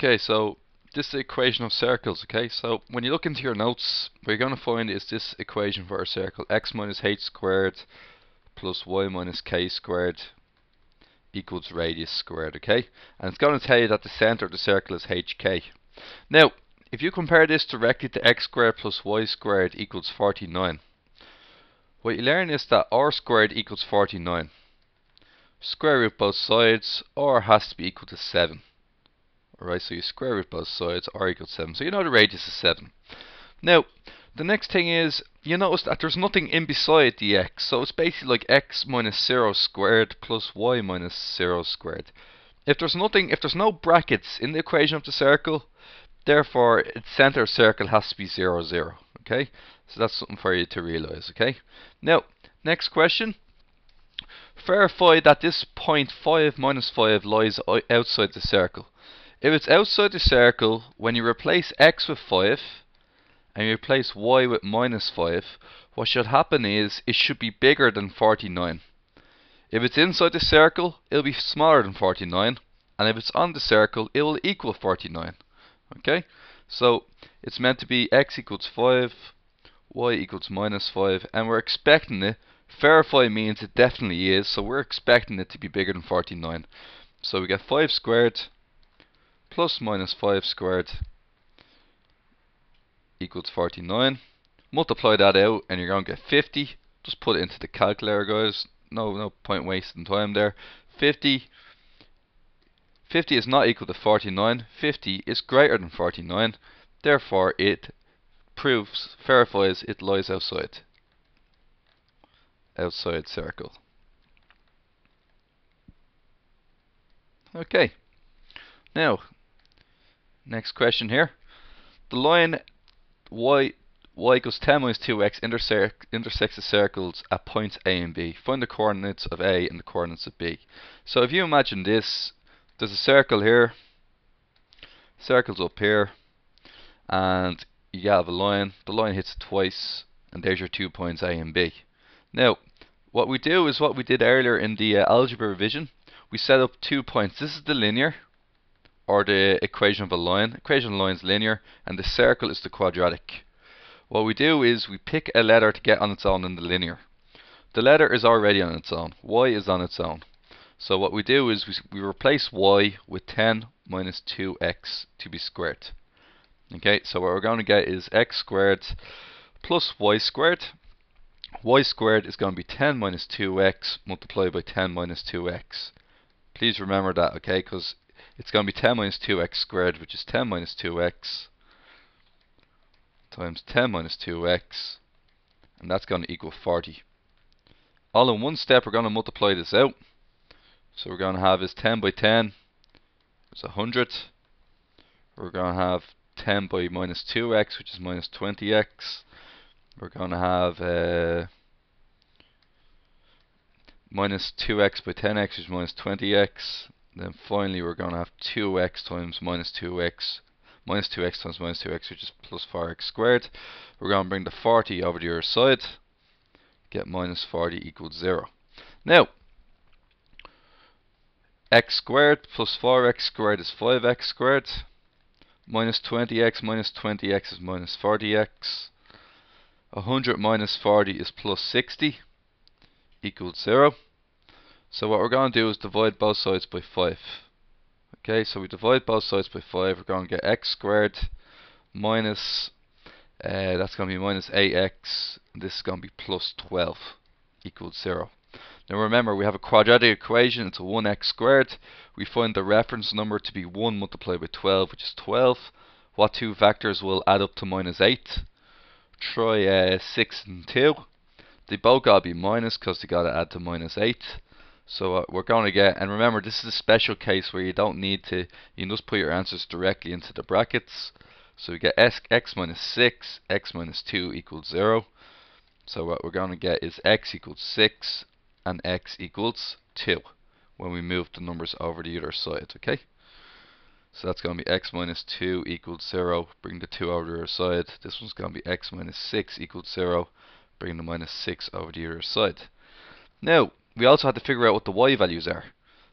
Okay, so this is the equation of circles, okay? So when you look into your notes, what you're going to find is this equation for a circle. X minus h squared plus y minus k squared equals radius squared, okay? And it's going to tell you that the center of the circle is hk. Now, if you compare this directly to x squared plus y squared equals 49, what you learn is that r squared equals 49. Square root both sides, r has to be equal to 7. Alright, so you square root both sides, r equals 7. So you know the radius is 7. Now, the next thing is, you notice that there's nothing in beside the x. So it's basically like x minus 0 squared plus y minus 0 squared. If there's no brackets in the equation of the circle, therefore its center of circle has to be 0, 0. Okay? So that's something for you to realize, okay? Now, next question. Verify that this point 5 minus 5 lies outside the circle. If it's outside the circle, when you replace x with 5 and you replace y with minus 5, what should happen is it should be bigger than 49. If it's inside the circle, it'll be smaller than 49, and if it's on the circle, it will equal 49. Okay? So it's meant to be x equals 5, y equals minus 5, and we're expecting it. Verify means it definitely is, so we're expecting it to be bigger than 49. So we get 5 squared plus minus 5 squared equals 49. Multiply that out and you're going to get 50. Just put it into the calculator, guys. No point wasting time there. 50 is not equal to 49. 50 is greater than 49. Therefore it verifies it lies outside circle. Okay. Now, next question here. The line y equals 10 minus 2x intersects the circles at points A and B. Find the coordinates of A and the coordinates of B. So if you imagine this, there's a circle here, circle's up here, and you have a line. The line hits it twice, and there's your 2 points A and B. Now, what we do is what we did earlier in the algebra revision. We set up 2 points. This is the linear, or the equation of a line. Equation of a line is linear, and the circle is the quadratic. What we do is we pick a letter to get on its own in the linear. The letter is already on its own. Y is on its own. So what we do is we replace y with 10 minus 2x to be squared. Okay, so what we're going to get is x squared plus y squared. Y squared is going to be 10 minus 2x multiplied by 10 minus 2x. Please remember that, okay, because it's going to be 10 minus 2x squared, which is 10 minus 2x times 10 minus 2x, and that's going to equal 40. All in one step, we're going to multiply this out. So we're going to have is 10 by 10 is 100. We're going to have 10 by minus 2x, which is minus 20x. We're going to have minus 2x by 10x, which is minus 20x. Then finally we're going to have 2x times minus 2x. Minus 2x times minus 2x, which is plus 4x squared. We're going to bring the 40 over to the other side. Get minus 40 equals 0. Now, x squared plus 4x squared is 5x squared. Minus 20x is minus 40x. 100 minus 40 is plus 60 equals 0. So what we're going to do is divide both sides by 5. Okay, so we divide both sides by 5. We're going to get x squared minus, that's going to be minus 8x. And this is going to be plus 12 equals 0. Now remember, we have a quadratic equation. It's a 1x squared. We find the reference number to be 1 multiplied by 12, which is 12. What two vectors will add up to minus 8? Try 6 and 2. They both got to be minus because they got to add to minus 8. So we're going to get, and remember, this is a special case where you don't need to, you can just put your answers directly into the brackets. So we get x minus 6, x minus 2 equals 0. So what we're going to get is x equals 6 and x equals 2 when we move the numbers over the other side, okay? So that's going to be x minus 2 equals 0, bring the 2 over the other side. This one's going to be x minus 6 equals 0, bring the minus 6 over the other side. Now, we also have to figure out what the y values are.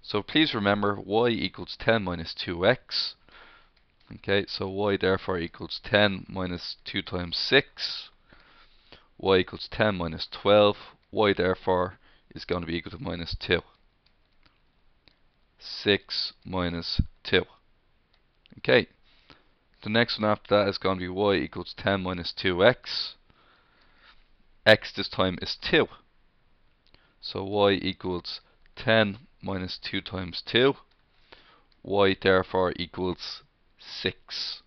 So please remember, y equals 10 minus 2x. Okay, so y therefore equals 10 minus 2 times 6. Y equals 10 minus 12. Y therefore is going to be equal to minus 2. 6 minus 2. Okay, the next one after that is going to be y equals 10 minus 2x. X this time is 2. So y equals 10 minus 2 times 2. Y therefore equals 6.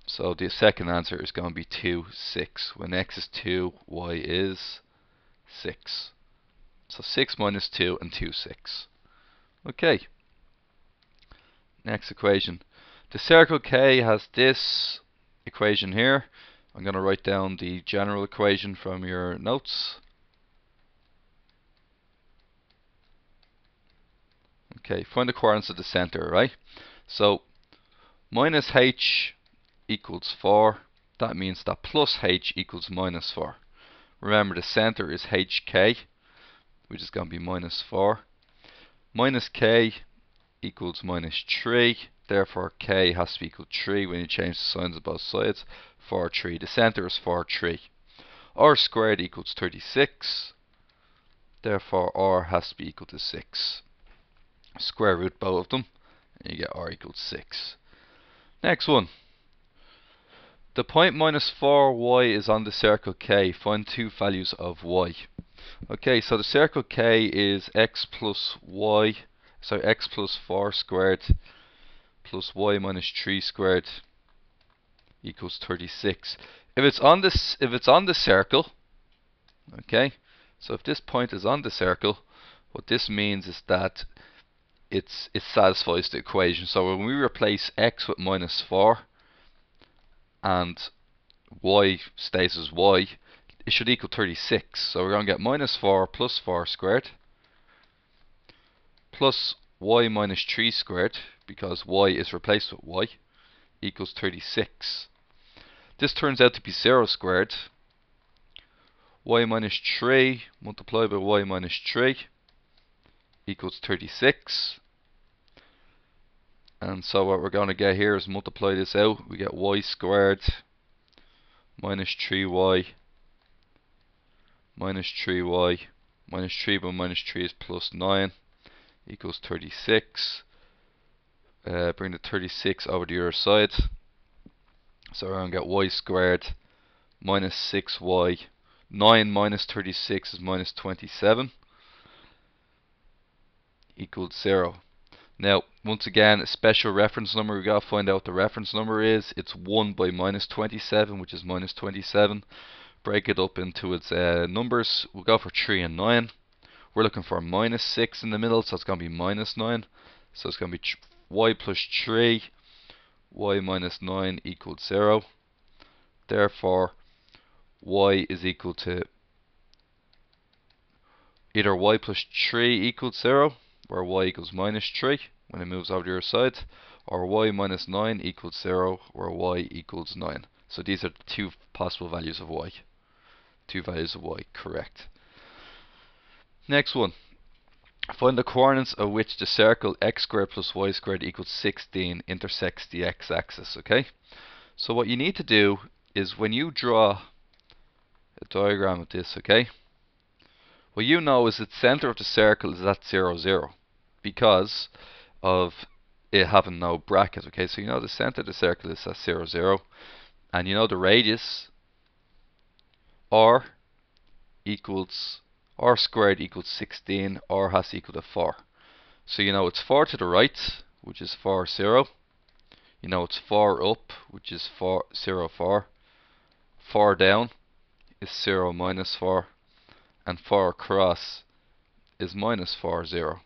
So the second answer is going to be 2, 6. When x is 2, y is 6. So 6 minus 2 and 2, 6. Okay. Next equation. The circle K has this equation here. I'm going to write down the general equation from your notes. Okay, find the coordinates of the center, right? So minus h equals 4. That means that plus h equals minus 4. Remember, the center is hk, which is going to be minus 4. Minus k equals minus 3. Therefore, k has to be equal to 3 when you change the signs of both sides. 4, 3. The center is 4, 3. R squared equals 36. Therefore, r has to be equal to 6. Square root both of them, and you get r equals 6. Next one. The point minus 4y is on the circle K. Find two values of y. Okay, so the circle K is x plus 4 squared plus y minus 3 squared equals 36. If it's on the circle, okay, so if this point is on the circle, what this means is that it satisfies the equation. So when we replace x with minus 4 and y stays as y, it should equal 36. So we're going to get minus 4 plus 4 squared plus y minus 3 squared, because y is replaced with y, equals 36. This turns out to be 0 squared. Y minus 3 multiplied by y minus 3 equals 36. And so what we're going to get here is multiply this out. We get y squared minus 3y minus 3y minus 3 by minus 3 is plus 9 equals 36. Bring the 36 over to the other side. So we're going to get y squared minus 6y. 9 minus 36 is minus 27 equals 0. Now, once again, a special reference number. We've got to find out what the reference number is. It's 1 by minus 27, which is minus 27. Break it up into its numbers. We'll go for 3 and 9. We're looking for minus 6 in the middle, so it's going to be minus 9. So it's going to be y plus 3, y minus 9 equals 0. Therefore, y is equal to either y plus 3 equals 0, where y equals minus 3 when it moves over to your side, or y minus 9 equals 0, where y equals 9. So these are the two possible values of y. Two values of y, correct. Next one. Find the coordinates of which the circle x squared plus y squared equals 16 intersects the x-axis, okay? So what you need to do is when you draw a diagram of this, okay? What you know is that the center of the circle is at 0, 0 because of it having no bracket, okay? So you know the center of the circle is at 0, 0, and you know the radius r squared equals 16, r has to equal to 4. So you know it's 4 to the right, which is 4, 0. You know it's 4 up, which is 4, 0, 4. 4 down is 0, minus 4. And 4 across is minus 4, 0.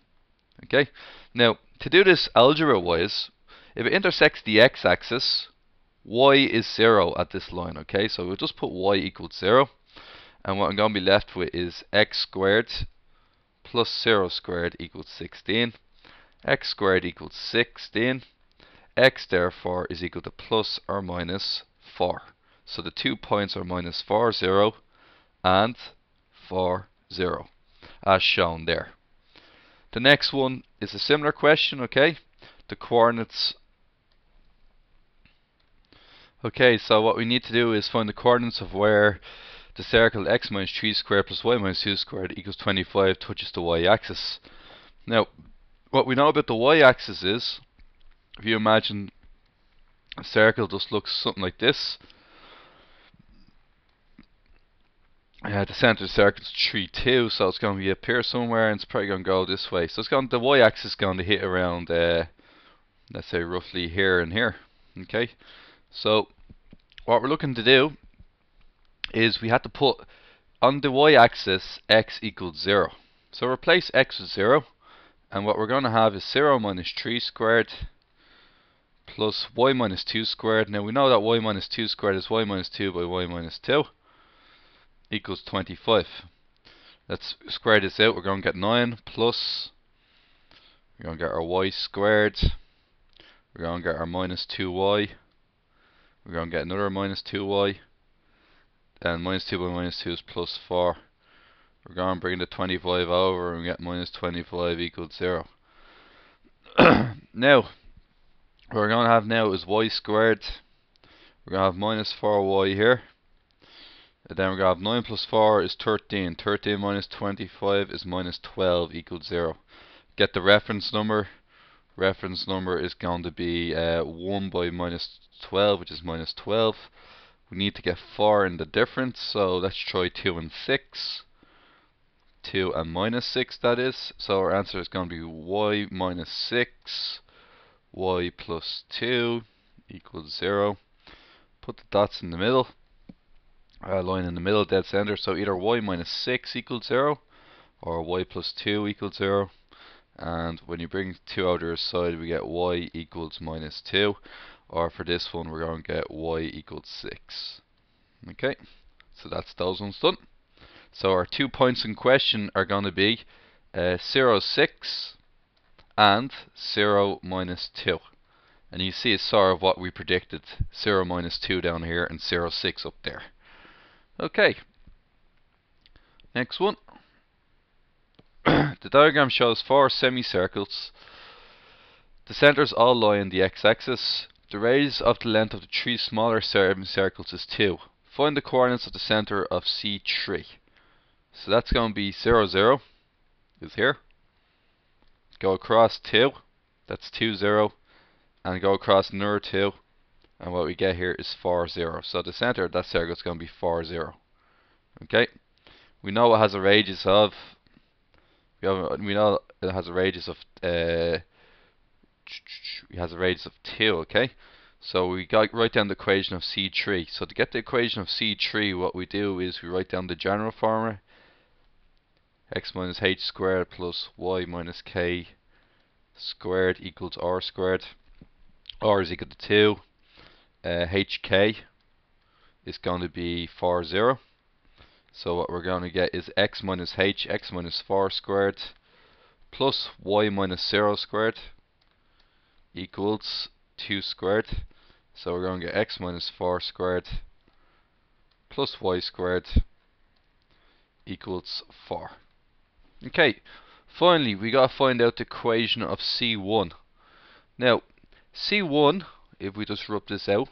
Okay? Now, to do this algebra-wise, if it intersects the x-axis, y is 0 at this line, okay? So we'll just put y equals 0. And what I'm going to be left with is x squared plus 0 squared equals 16. X squared equals 16. X therefore is equal to plus or minus 4. So the 2 points are minus 4, 0 and 4, 0 as shown there. The next one is a similar question, okay? The coordinates Okay, so what we need to do is find the coordinates of where the circle x minus 3 squared plus y minus 2 squared equals 25 touches the y-axis. Now, what we know about the y-axis is, if you imagine a circle just looks something like this. The center of the circle is 3, 2, so it's going to be up here somewhere, and it's probably going to go this way. So the y-axis is going to hit around, let's say roughly here and here. Okay, so what we're looking to do is we have to put on the y-axis x equals 0. So replace x with 0, and what we're going to have is 0 minus 3 squared plus y minus 2 squared. Now we know that y minus 2 squared is y minus 2 by y minus 2 equals 25. Let's square this out. We're going to get 9 plus, we're going to get our y squared, we're going to get our minus 2y, we're going to get another minus 2y, and minus 2 by minus 2 is plus 4. We're going to bring the 25 over and we get minus 25 equals 0. Now, what we're going to have now is y squared. We're going to have minus 4y here. And then we're going to have 9 plus 4 is 13. 13 minus 25 is minus 12 equals 0. Get the reference number. Reference number is going to be 1 by minus 12, which is minus 12. We need to get 4 in the difference, so let's try 2 and 6. 2 and minus 6, that is. So our answer is going to be y minus 6, y plus 2 equals 0. Put the dots in the middle. Line in the middle, dead center. So either y minus 6 equals 0 or y plus 2 equals 0. And when you bring 2 out the other side, we get y equals minus 2. Or for this one, we're going to get y equals 6. Okay, so that's those ones done. So our 2 points in question are going to be 0, 6 and 0, minus 2. And you see it's sort of what we predicted. 0, minus 2 down here and 0, 6 up there. Okay, next one. The diagram shows 4 semicircles. The centers all lie on the x-axis. The radius of the length of the 3 smaller semicircles is 2. Find the coordinates of the center of C3. So that's going to be 0, 0 is here. Go across 2, that's 2, 0. And go across another 2. And what we get here is 4, 0. So the center of that circle is going to be 4, 0. Okay. We know it has a radius of, we know it has a radius of 2, okay? So we got write down the equation of C3. So to get the equation of C3, what we do is we write down the general formula. X minus h squared plus y minus k squared equals r squared. R is equal to 2. Hk is going to be 4, 0. So what we're going to get is x minus h, x minus 4 squared plus y minus 0 squared equals 2 squared. So we're going to get x minus 4 squared plus y squared equals 4. Okay, finally we got to find out the equation of C1. Now, C1, if we just rub this out,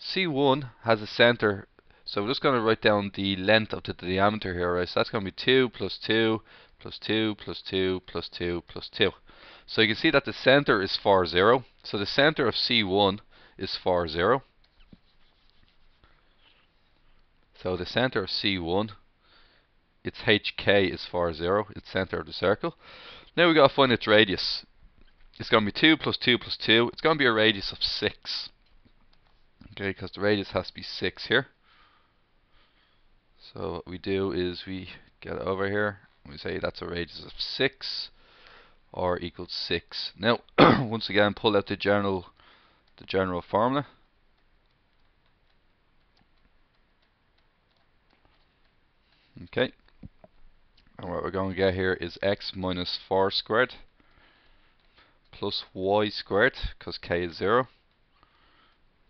C1 has a center. So we're just going to write down the length of the diameter here, right? So that's going to be 2 plus 2 plus 2 plus 2 plus 2 plus 2. So you can see that the center is 4, 0. So the center of C1 is 4, 0. So the center of C1, its HK is 4, 0. It's center of the circle. Now we got to find its radius. It's going to be 2 plus 2 plus 2. It's going to be a radius of 6. Okay, because the radius has to be 6 here. So what we do is we get over here and we say that's a radius of 6 or equals 6. Now once again pull out the general formula. Okay. And what we're going to get here is x minus 4 squared plus y squared, because k is 0,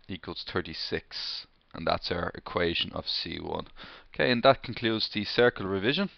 equals 36. And that's our equation of C1. Okay, and that concludes the circle revision.